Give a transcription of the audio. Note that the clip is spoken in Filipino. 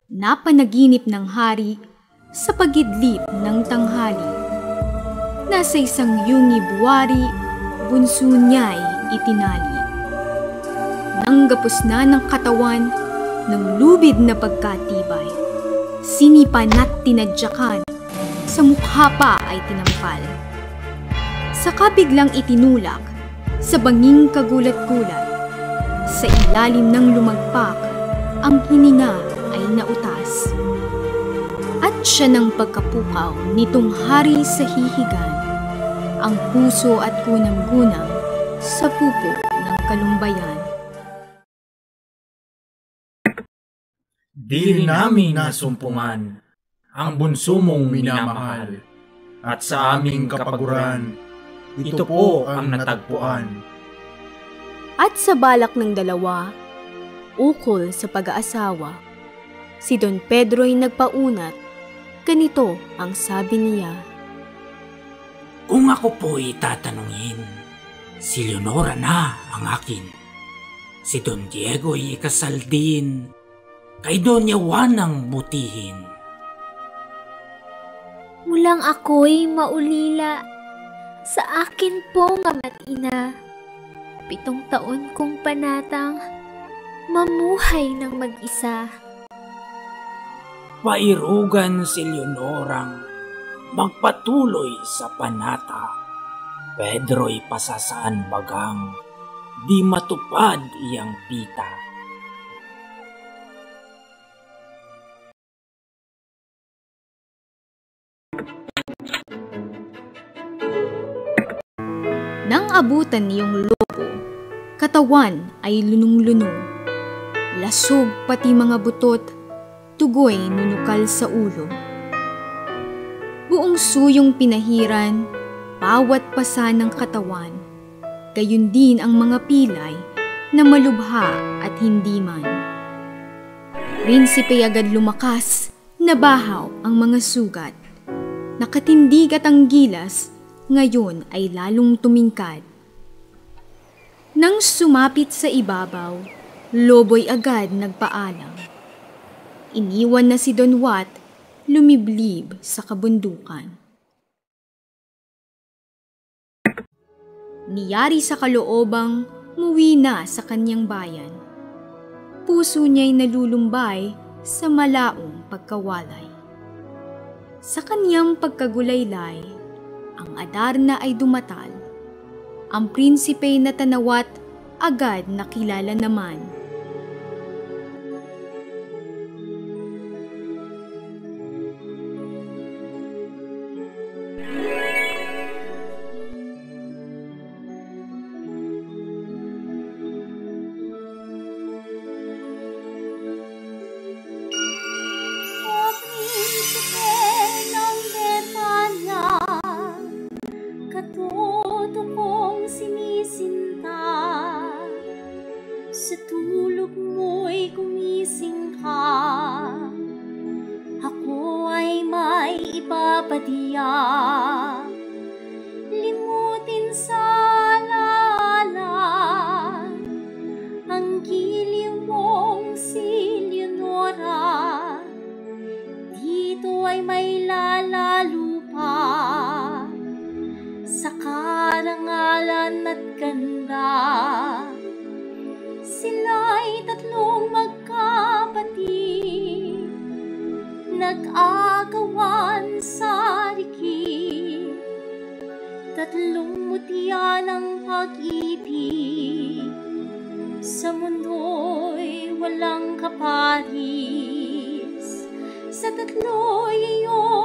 Napanaginip ng hari sa pagidlip ng tanghali. Nasa isang yungi buwari, bunso niya'y itinali. Nang gapos na ng katawan ng lubid na pagkatibay, sinipan at tinadyakan, sa mukha pa ay tinampal. Saka biglang itinulak sa banging kagulat-gulat, sa ilalim ng lumagpak ang hininga ay nautas. At siya ng pagkapukaw nitong hari sa hihigan, ang puso at gunang-gunang sa pupo ng kalumbayan. Di rin namin nasumpungan ang bunso mong minamahal, at sa aming kapaguran, ito po ang natagpuan. At sa balak ng dalawa, ukol sa pag-aasawa, si Don Pedro'y nagpaunat, ganito ang sabi niya. Kung ako po'y tatanungin, si Leonora na ang akin. Si Don Diego'y ikasal din, kay Doña Juanang butihin. Mulang ako'y maulila, sa akin pong ama't ina. 7 taon kong panatang, mamuhay ng mag-isa. Pairugan si Leonorang magpatuloy sa panata. Pedro'y pasasaan bagang, di matupad iyang pita. Nang abutan niyong lobo, katawan ay lunong-lunong. Lasog pati mga butot, tugoy nunukal sa ulo. Buong suyong pinahiran, bawat pasa ng katawan. Gayon din ang mga pilay na malubha at hindi man. Prinsipe agad lumakas, nabahaw ang mga sugat. Nakatindig at ang gilas, ngayon ay lalong tumingkad. Nang sumapit sa ibabaw, lobo'y agad nagpaalam. Iniwan na si Don Wat, lumiblib sa kabundukan. Niyari sa kaloobang muwi na sa kanyang bayan. Puso niya'y nalulumbay sa malaong pagkawalay. Sa kanyang pagkagulaylay, ang Adarna ay dumatal. Ang prinsipey na tanawat agad nakilala naman. Sa tulog mo'y gumising ka, ako ay may ipapatiyak. Limutin sa alala ang giliw mong si Leonora. Dito ay may lalalo pa sa karangalan at ganda. Sila'y 3 magkapatid, nag-agawan sa rikid. 3 mutya ng pag-ibig, sa mundo'y walang kaparis. Sa 3 iyon